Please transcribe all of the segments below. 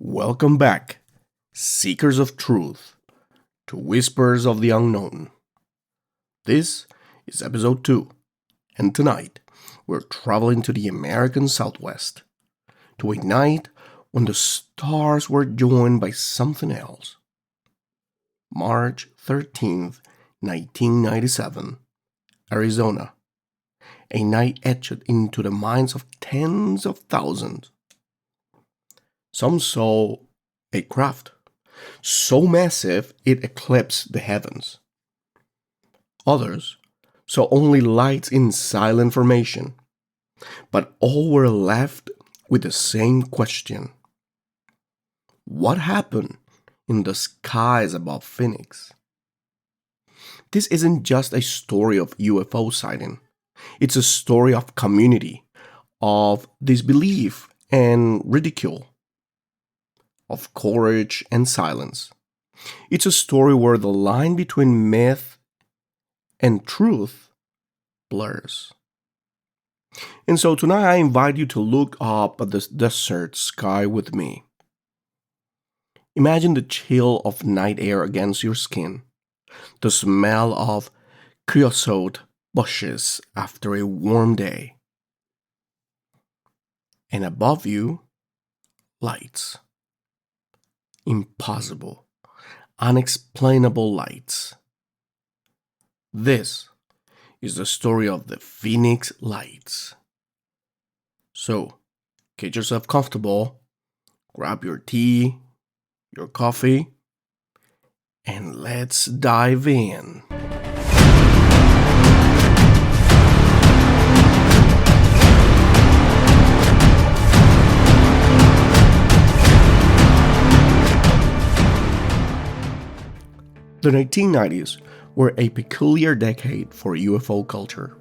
Welcome back, seekers of truth, to Whispers of the Unknown. This is episode 2, and tonight we're traveling to the American Southwest, to a night when the stars were joined by something else. March 13th, 1997, Arizona. A night etched into the minds of tens of thousands. Some saw a craft so massive it eclipsed the heavens. Others saw only lights in silent formation, but all were left with the same question. What happened in the skies above Phoenix? This isn't just a story of UFO sighting. It's a story of community, of disbelief and ridicule, of courage and silence. It's a story where the line between myth and truth blurs. And so tonight I invite you to look up at the desert sky with me. Imagine the chill of night air against your skin, the smell of creosote bushes after a warm day. And above you, lights. Impossible, unexplainable lights. This is the story of the Phoenix Lights. So, get yourself comfortable, grab your tea, your coffee, and let's dive in. The 1990s were a peculiar decade for UFO culture.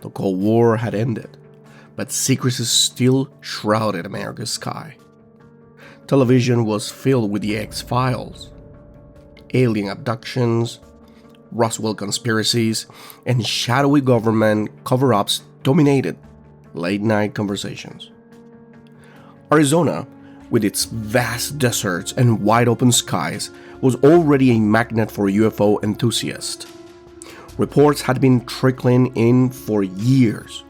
The Cold War had ended, but secrecy still shrouded America's sky. Television was filled with the X-Files, alien abductions, Roswell conspiracies, and shadowy government cover-ups dominated late-night conversations. Arizona, with its vast deserts and wide-open skies, was already a magnet for UFO enthusiasts. Reports had been trickling in for years.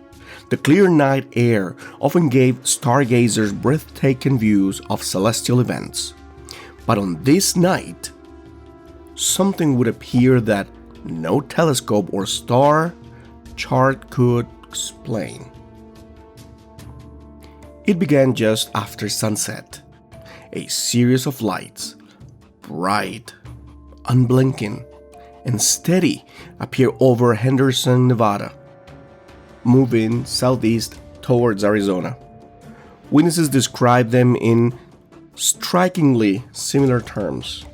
The clear night air often gave stargazers breathtaking views of celestial events. But on this night, something would appear that no telescope or star chart could explain. It began just after sunset. A series of lights, bright, unblinking, and steady, appear over Henderson, Nevada, moving southeast towards Arizona. Witnesses describe them in strikingly similar terms.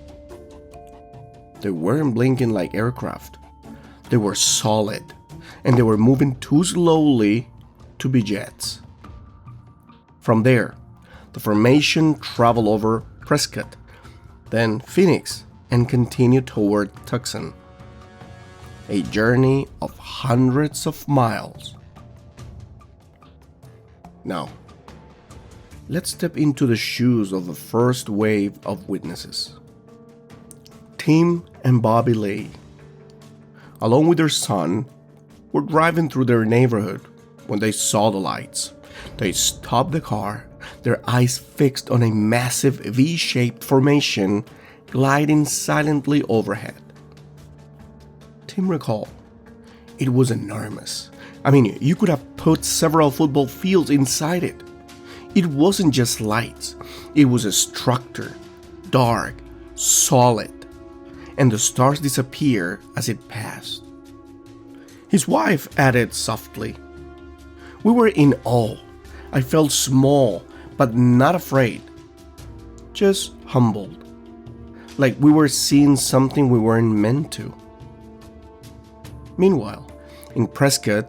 They weren't blinking like aircraft. They were solid, and they were moving too slowly to be jets. From there, the formation traveled over Prescott, then Phoenix, and continued toward Tucson. A journey of hundreds of miles. Now, let's step into the shoes of the first wave of witnesses. Tim and Bobby Lay, along with their son, were driving through their neighborhood when they saw the lights. They stopped the car, their eyes fixed on a massive V-shaped formation gliding silently overhead. Tim recalled, it was enormous. You could have put several football fields inside it. It wasn't just lights, it was a structure, dark, solid, and the stars disappeared as it passed. His wife added softly, we were in awe. I felt small, but not afraid. Just humbled. Like we were seeing something we weren't meant to. Meanwhile, in Prescott,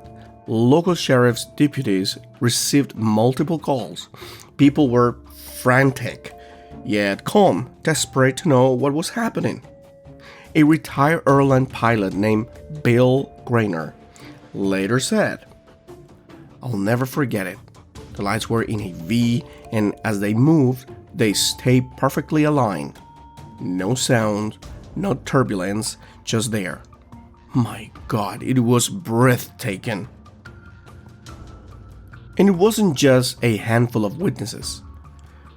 local sheriff's deputies received multiple calls. People were frantic, yet calm, desperate to know what was happening. A retired airline pilot named Bill Grainer later said, I'll never forget it. The lights were in a V, and as they moved, They stay perfectly aligned. No sound, no turbulence, just there. My God, it was breathtaking. And it wasn't just a handful of witnesses.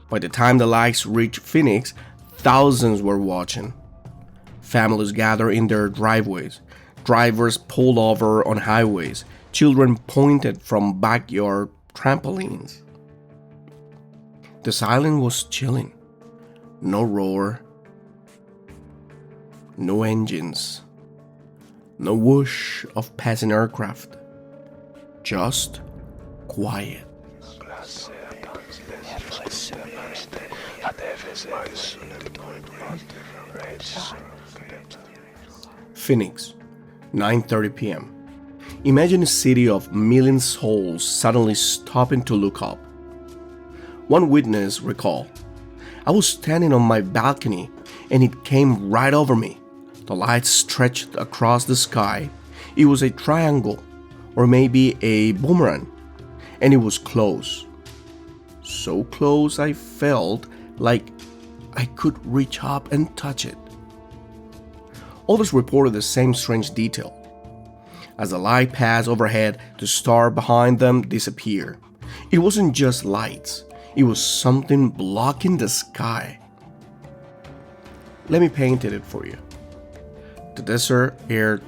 By the time the lights reached Phoenix, thousands were watching. Families gathered in their driveways. Drivers pulled over on highways. Children pointed from backyard trampolines. The silence was chilling. No roar. No engines. No whoosh of passing aircraft. Just quiet. Phoenix, 9:30 p.m. Imagine a city of million souls suddenly stopping to look up. One witness recalled, "I was standing on my balcony and it came right over me. The lights stretched across the sky. It was a triangle or maybe a boomerang, and it was close. So close I felt like I could reach up and touch it." Others reported the same strange detail. As the light passed overhead, the star behind them disappeared. It wasn't just lights, it was something blocking the sky. Let me paint it for you. The desert air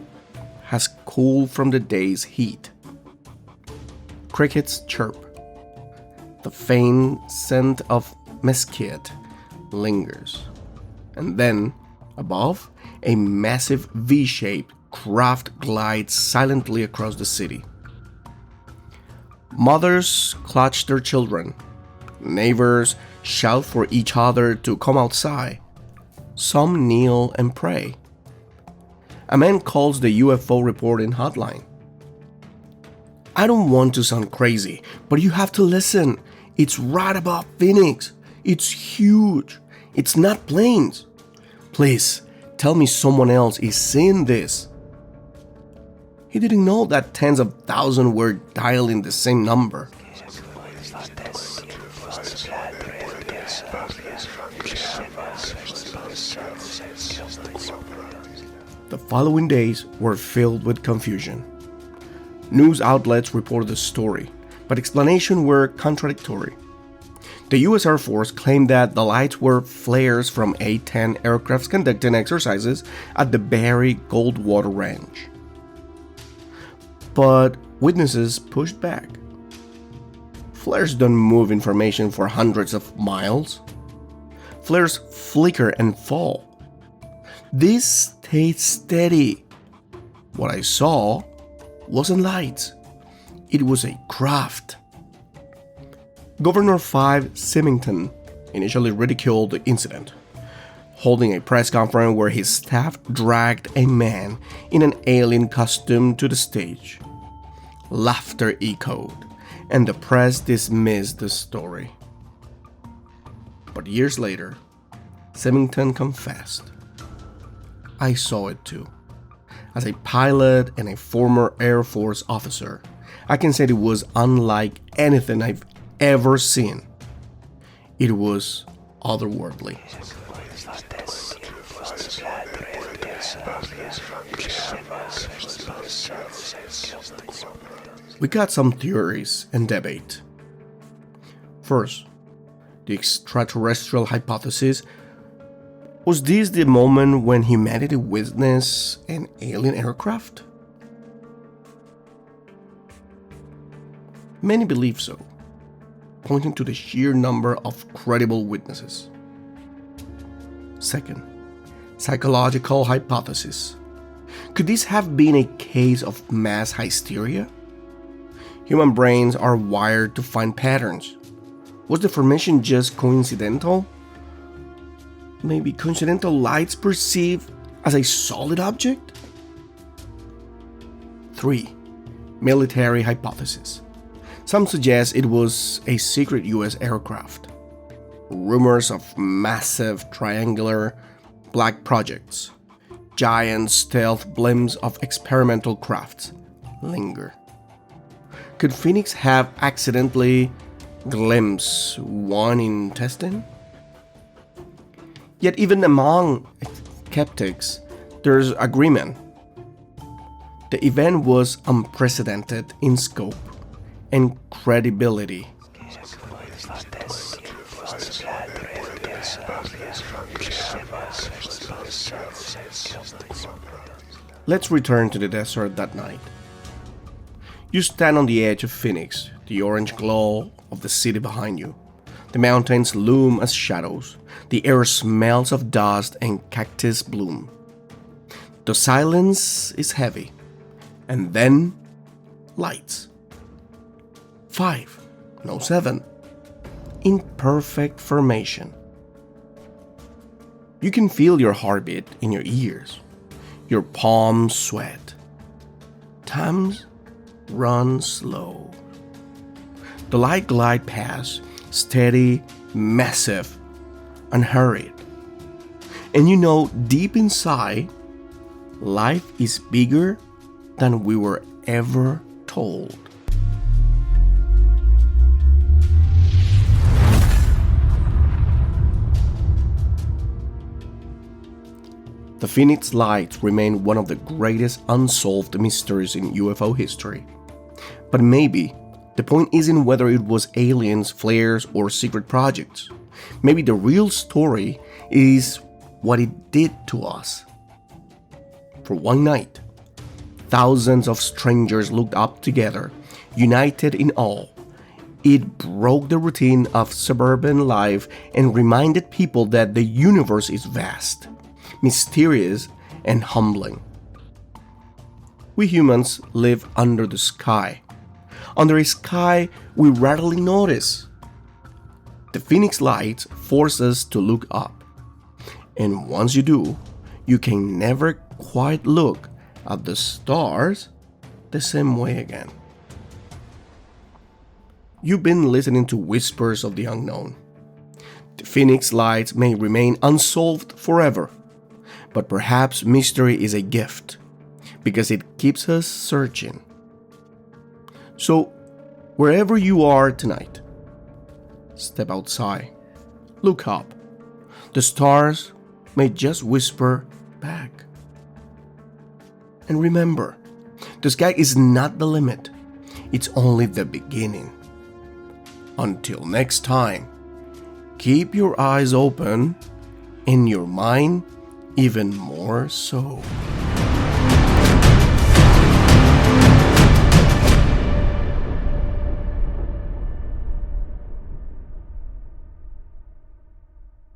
has cooled from the day's heat. Crickets chirp. The faint scent of mesquite lingers. And then, above, a massive V-shaped craft glides silently across the city. Mothers clutch their children. Neighbors shout for each other to come outside. Some kneel and pray. A man calls the UFO reporting hotline. "I don't want to sound crazy, but you have to listen. It's right above Phoenix. It's huge. It's not planes. Please, tell me someone else is seeing this." He didn't know that tens of thousands were dialing the same number. The following days were filled with confusion. News outlets reported the story, but explanations were contradictory. The U.S. Air Force claimed that the lights were flares from A-10 aircrafts conducting exercises at the Barry Goldwater Ranch. But witnesses pushed back. Flares don't move information for hundreds of miles. Flares flicker and fall. This stayed steady. What I saw wasn't lights. It was a craft. Governor Five Symington initially ridiculed the incident, holding a press conference where his staff dragged a man in an alien costume to the stage. Laughter echoed, and the press dismissed the story. But years later, Symington confessed, "I saw it too. As a pilot and a former Air Force officer, I can say it was unlike anything I've ever seen. It was otherworldly." We got some theories and debate. First, the extraterrestrial hypothesis. Was this the moment when humanity witnessed an alien aircraft? Many believe so, pointing to the sheer number of credible witnesses. Second, psychological hypothesis. Could this have been a case of mass hysteria? Human brains are wired to find patterns. Was the formation just coincidental? Maybe coincidental lights perceived as a solid object? 3. Military hypothesis. Some suggest it was a secret US aircraft. Rumors of massive triangular black projects, giant stealth blimps of experimental crafts linger. Could Phoenix have accidentally glimpsed one in testing? Yet even among skeptics, there's agreement. The event was unprecedented in scope and credibility. Let's return to the desert that night. You stand on the edge of Phoenix, the orange glow of the city behind you. The mountains loom as shadows. The air smells of dust and cactus bloom. The silence is heavy. And then, lights. 5, no 7. In perfect formation. You can feel your heartbeat in your ears. Your palms sweat. Times run slow. The light glide past, steady, massive, unhurried. And you know deep inside, life is bigger than we were ever told. The Phoenix Lights remain one of the greatest unsolved mysteries in UFO history. But maybe the point isn't whether it was aliens, flares, or secret projects. Maybe the real story is what it did to us. For one night, thousands of strangers looked up together, united in awe. It broke the routine of suburban life and reminded people that the universe is vast, mysterious, and humbling. We humans live under the sky. Under a sky we rarely notice. The Phoenix Lights force us to look up. And once you do, you can never quite look at the stars the same way again. You've been listening to Whispers of the Unknown. The Phoenix Lights may remain unsolved forever, but perhaps mystery is a gift, because it keeps us searching. So, wherever you are tonight, step outside, look up. The stars may just whisper back. And remember, the sky is not the limit, it's only the beginning. Until next time, keep your eyes open and your mind even more so.